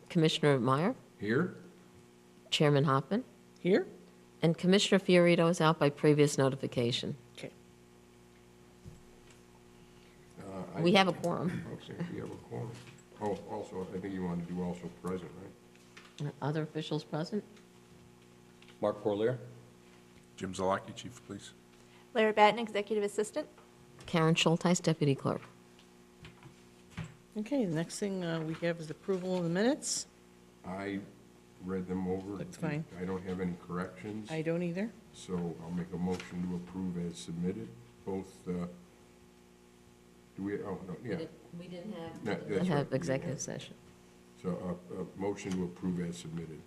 Commissioner Meyer, Here? Chairman Hoffman, Here? and Commissioner Fiorito is out by previous notification. Okay. We have a quorum. Okay, we have a quorum. Oh, also, I think you wanted to do also present, right? Other officials present? Mark Corlier? Jim Zalaki, Chief of Police. Larry Batten, Executive Assistant. Karen Schulteis, Deputy Clerk. Okay, the next thing we have is approval of the minutes. I read them over. Looks fine. I don't have any corrections, I don't either. so I'll make a motion to approve as submitted. Both, do we, oh, no, yeah. We didn't No, have. that's Have right, we executive didn't session. So, a motion to approve as submitted.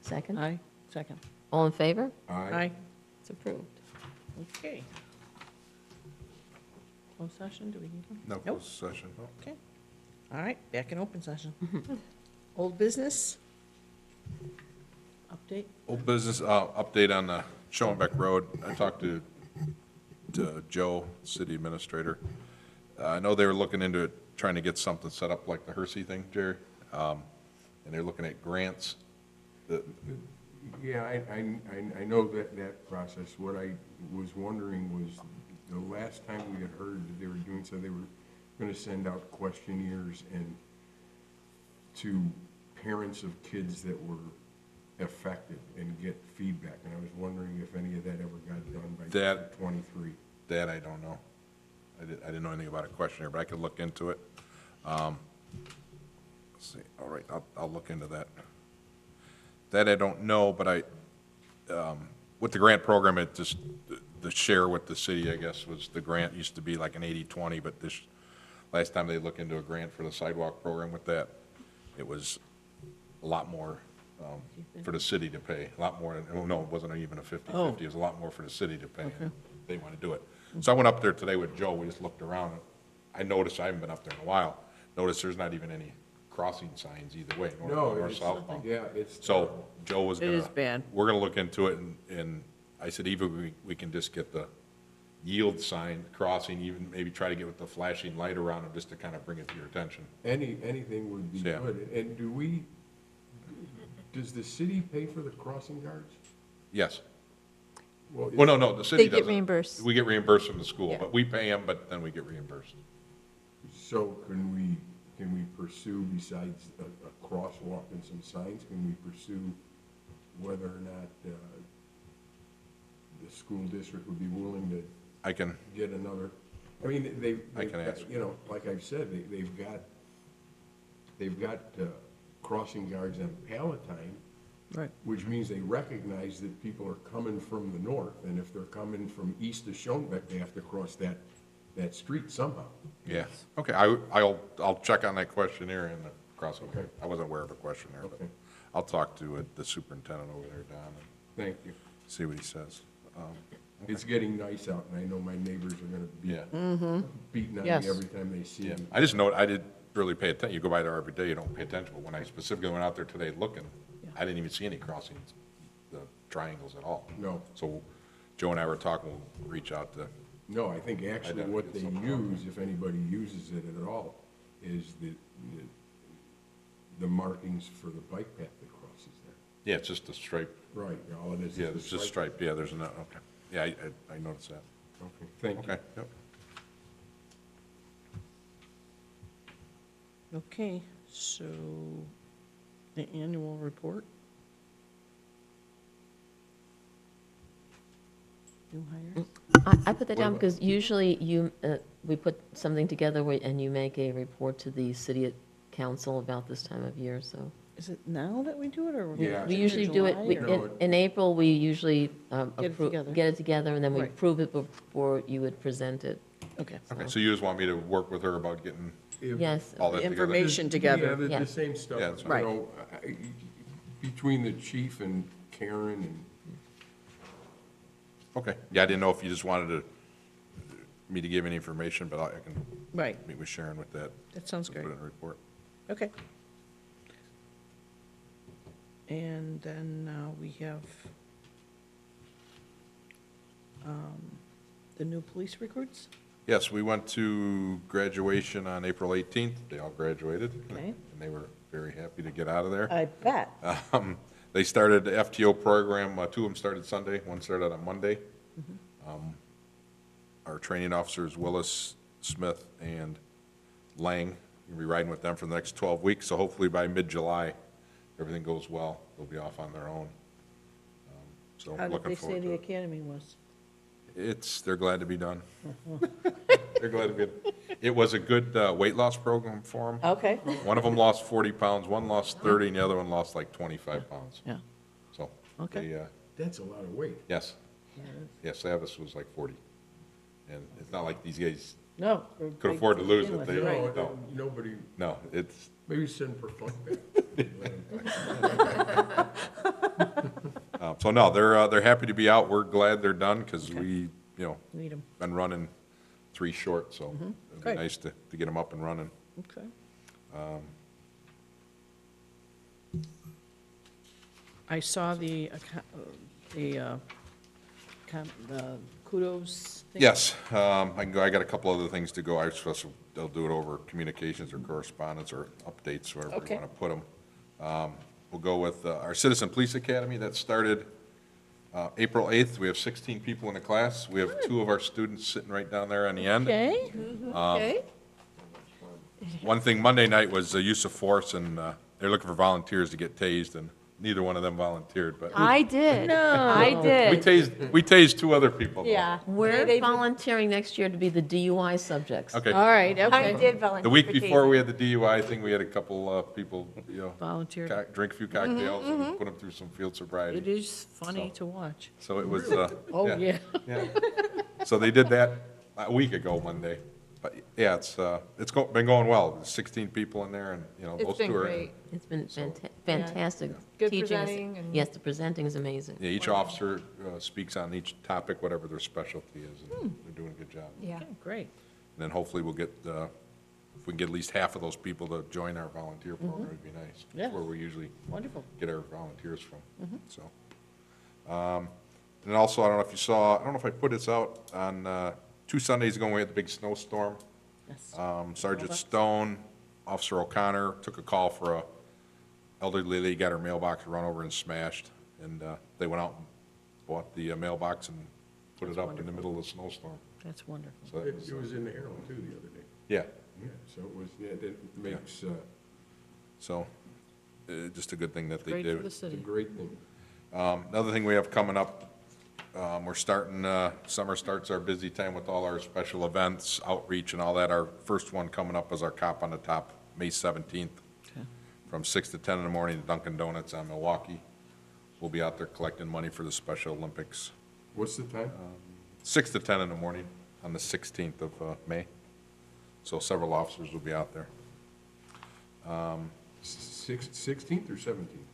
Second? Aye, second. All in favor? Aye. It's approved. Okay. Closed session, do we need one? No Nope. closed session. Okay. All right, back in open session. Old business? Update? Old business, update on the Schoenbeck Road. I talked to Joe, city administrator. I know they were looking into it, trying to get something set up like the Hersey thing, Jerry. And they're looking at grants. Yeah, I know that process. What I was wondering was, the last time we had heard that they were doing so, they were gonna send out questionnaires and to parents of kids that were affected and get feedback. And I was wondering if any of that ever got done by That- 23. That I don't know. I didn't know anything about a questionnaire, but I could look into it. Let's see, all right, I'll look into that. That I don't know, but with the grant program, it just, the share with the city, I guess, was the grant used to be like an 80-20, but last time they looked into a grant for the sidewalk program with that, it was a lot more for the city to pay, a lot more, no, it wasn't even a 50-50, Oh. it was a lot more for the city to pay. They want to do it. So I went up there today with Joe, we just looked around, I noticed, I haven't been up there in a while, noticed there's not even any crossing signs either way, No, north or it's, southbound. yeah, it's. So Joe was It gonna. is bad. We're gonna look into it, and I said, even we can just get the yield sign crossing, even maybe try to get with the flashing light around it, just to kind of bring it to your attention. Anything would be Yeah. good. And does the city pay for the crossing guards? Yes. Well, Well, no, the city They get doesn't. reimbursed. We get reimbursed from the school, Yeah. but we pay them, but then we get reimbursed. So can we pursue, besides a crosswalk and some signs, can we pursue whether or not the school district would be willing to I can, get another? I mean, I can ask. you know, like I've said, they've got crossing guards on Palatine, Right. which means they recognize that people are coming from the north, and if they're coming from east of Schoenbeck, they have to cross that street somehow. yeah, okay, I'll check on that questionnaire and the crossing. Okay. I wasn't aware of a questionnaire, but Okay. I'll talk to the superintendent over there, Don, and Thank you. see what he says. It's getting nice out, and I know my neighbors are gonna be Yeah. beating on Yes. me every time they see Yeah, me. I just know, I didn't really pay attention, you go by there every day, you don't pay attention, but when I specifically went out there today looking, I didn't even see any crossings, the triangles at all. No. So Joe and I were talking, we'll reach out to, No, I think actually Identify what they something. use, if anybody uses it at all, is the markings for the bike path that crosses there. yeah, it's just a stripe, Right, all it is. yeah, is it's a just stripe. stripe, yeah, there's no, okay. Yeah, I noticed that. Okay, thank you. Okay, yep. Okay, so the annual report. New hires? I put that down because usually we put something together and you make a report to the city council about this time of year, so. Is it now that we do it, or? Yeah. We usually do it, July, or- No, in April, we usually together. get it together, and then we Right. approve it before you would present it. Okay. Okay, so you just want me to work with her about getting If- Yes. all that together? Information Yeah, together. the Yeah. same stuff. Yeah, that's you fine. know, between the chief and Karen and, Okay, yeah, I didn't know if you just wanted me to give any information, but I can Right, meet with Sharon with that. that sounds Put great. it in a report. Okay. And then we have the new police recruits. Yes, we went to graduation on April 18th. They all graduated. Okay. And they were very happy to get out of there. I bet. They started the FTO program, two of them started Sunday, one started on Monday. Our training officers, Willis, Smith, and Lang, you'll be riding with them for the next 12 weeks, so hopefully by mid-July, everything goes well, they'll be off on their own. So How did looking they say forward the to it. academy was? They're glad to be done. They're glad to be, it was a good weight loss program for them. Okay. One of them lost 40 pounds, one lost 30, and the other one lost like 25 pounds. Yeah. So, Okay. they, That's a lot of weight. yes. Yes, Savis was like 40. And it's not like these guys, No. Could afford to lose it. They- Right. No, nobody, no, it's, maybe send for fun. so no, they're happy to be out. We're glad they're done because we, Need 'em. been running 3 short, so it'd be Great. nice to get them up and running. Okay. I saw the kudos thing. Yes, I can go, I got a couple other things to go. I suppose they'll do it over communications or correspondence or updates, wherever Okay. you want to put them. We'll go with our Citizen Police Academy that started April 8th. We have 16 people in the class. We have 2 of our students sitting right down there on the end. Okay, okay. One thing Monday night was the use of force, and they're looking for volunteers to get tased, and neither one of them volunteered, but I did. No. I did. we tased 2 other people. though. Yeah. We're They- volunteering next year to be the DUI subjects. Okay. All right, I okay. did volunteer. The week for before tasing. we had the DUI thing, we had a couple people, Volunteer. drink a few cocktails and put them through some field It sobriety. is funny to watch. So it was, Oh, yeah. yeah. So they did that a week ago Monday. But yeah, been going well. There's 16 people in there, and, It's those been 2 are. great. It's been So- fantastic. Good Teaching is- presenting and- Yes, the presenting is amazing. Yeah, each officer speaks on each topic, whatever their specialty is, and they're doing a good job. Yeah. Okay, great. And then hopefully we'll get, if we can get at least half of those people to join our volunteer program, it'd be nice. Yeah. That's where we usually Wonderful. get our volunteers from, so. And also, I don't know if you saw, I don't know if I put this out on, 2 Sundays ago, we had the big snowstorm. Yes. Sergeant Stone, Officer O'Connor took a call for a elderly lady, got her mailbox run over and smashed, and they went out and bought the mailbox and put it up in the middle of the snowstorm. That's wonderful. So that It was, it was in the Herald too the other day. yeah, Yeah, so it was, yeah, that makes, so, just a good thing that they Great did. for the it's a city. great thing. Another thing we have coming up, we're starting, summer starts our busy time with all our special events, outreach and all that. Our first one coming up is our Cop on the Top, May 17th, Okay. from 6 to 10 in the morning at Dunkin' Donuts on Milwaukee. We'll be out there collecting money for the Special Olympics. What's the time? 6 to 10 in the morning on the 16th of May. So several officers will be out there. 16th or 17th?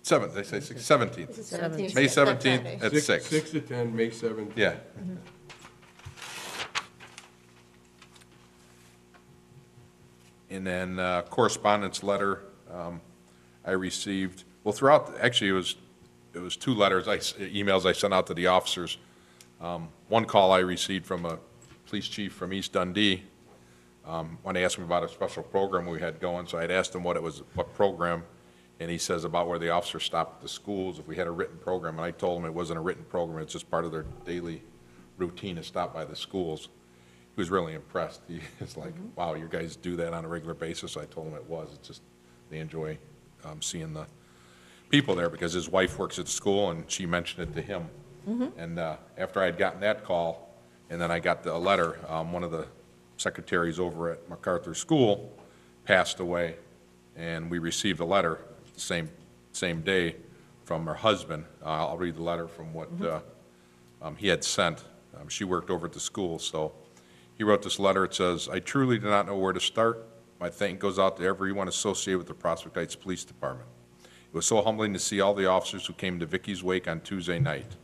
7th, they say 17th. Seventeenth. May That's Sunday. 17th at 6. 6 to 10, May 17th. Yeah. And then correspondence letter I received, well, throughout, actually, it was 2 letters, emails I sent out to the officers. One call I received from a police chief from East Dundee, when they asked me about a special program we had going, so I'd asked him what program, and he says about where the officers stop at the schools, if we had a written program, and I told him it wasn't a written program, it's just part of their daily routine to stop by the schools. He was really impressed. He was like, wow, you guys do that on a regular basis? I told him it was. It's just, they enjoy seeing the people there, because his wife works at the school, and she mentioned it to him. And after I had gotten that call, and then I got the letter, one of the secretaries over at MacArthur School passed away, and we received a letter the same day from her husband. I'll read the letter from what he had sent. She worked over at the school, so he wrote this letter. It says, "I truly do not know where to start. My thank goes out to everyone associated with the Prospect Heights Police Department. It was so humbling to see all the officers who came to Vicky's wake on Tuesday night.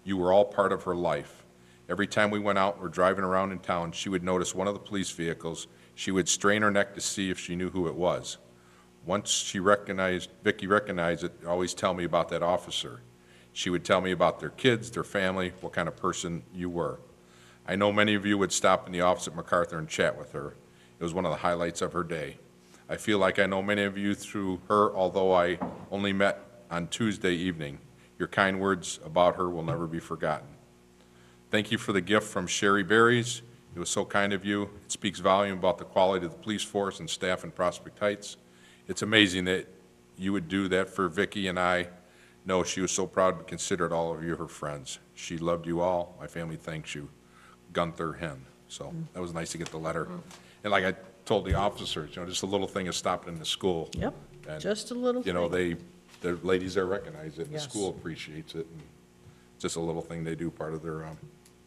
You were all part of her life. Every time we went out or driving around in town, she would notice one of the police vehicles. She would strain her neck to see if she knew who it was. Once Vicky recognized it, always tell me about that officer. She would tell me about their kids, their family, what kind of person you were. I know many of you would stop in the office at MacArthur and chat with her. It was one of the highlights of her day. I feel like I know many of you through her, although I only met on Tuesday evening. Your kind words about her will never be forgotten. Thank you for the gift from Sherry Berries. It was so kind of you. It speaks volume about the quality of the police force and staff in Prospect Heights. It's amazing that you would do that for Vicki and I. No, she was so proud to consider all of you her friends. She loved you all. My family thanks you. Gunther Hen. So that was nice to get the letter. And like I told the officers, just a little thing of stopping in the school. Yep, And, just a little thing. the ladies there recognize it, and the Yes. school appreciates it. And just a little thing they do, part of their,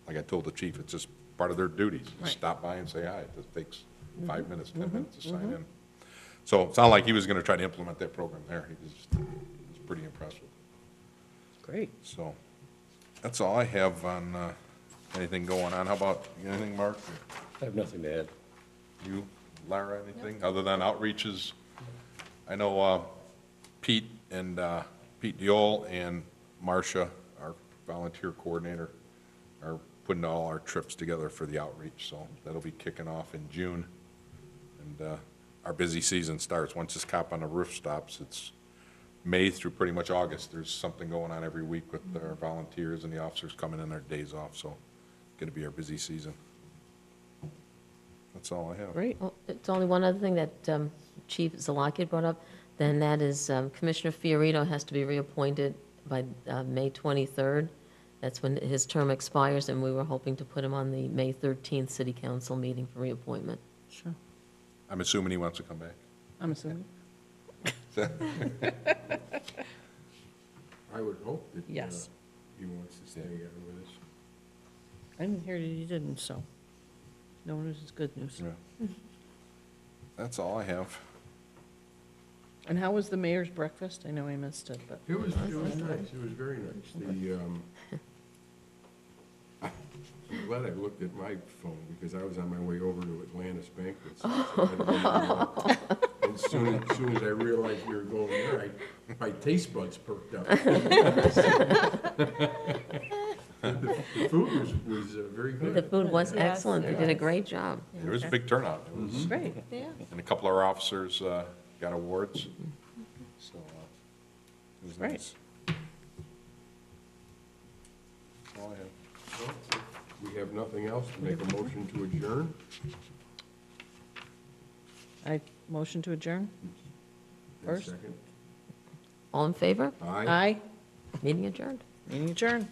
like I told the chief, it's just part of their duties. Just Right. stop by and say hi. It just takes 5 minutes, 10 minutes to sign in. So it sounded like he was going to try to implement that program there. He was pretty impressed with it. Great. So that's all I have on anything going on. How about, you got anything, Mark? I have nothing to add. You, Lara, anything, other than outreaches? I know Pete Diol and Marcia, our volunteer coordinator, are putting all our trips together for the outreach, so that'll be kicking off in June. And our busy season starts, once this Cop on the Roof stops, it's May through pretty much August. There's something going on every week with our volunteers and the officers coming in their days off, so it's gonna be our busy season. That's all I have. Great. Well, it's only one other thing that Chief Zalaki brought up, then that is Commissioner Fiorito has to be reappointed by May 23rd. That's when his term expires, and we were hoping to put him on the May 13th City Council meeting for reappointment. Sure. I'm assuming he wants to come back. I'm assuming. I would hope that Yes. he wants to stay on with us. I didn't hear that you didn't, so no news is good news. Yeah. That's all I have. And how was the mayor's breakfast? I know I missed it, but. It was nice, it was very nice. I'm glad I looked at my phone, because I was on my way over to Atlantis Banquets. And soon as I realized we were going there, my taste buds perked up. The food was very The good. food was Yes, excellent. They it did a was. great job. There was a big turnout. It was, Great. Yeah. and a couple of our officers got awards, so it was Right. nice. That's all I have. We have nothing else to make a motion to adjourn. I motion to adjourn? And First. second. All in favor? Aye. Aye. Meeting adjourned. Meeting adjourned.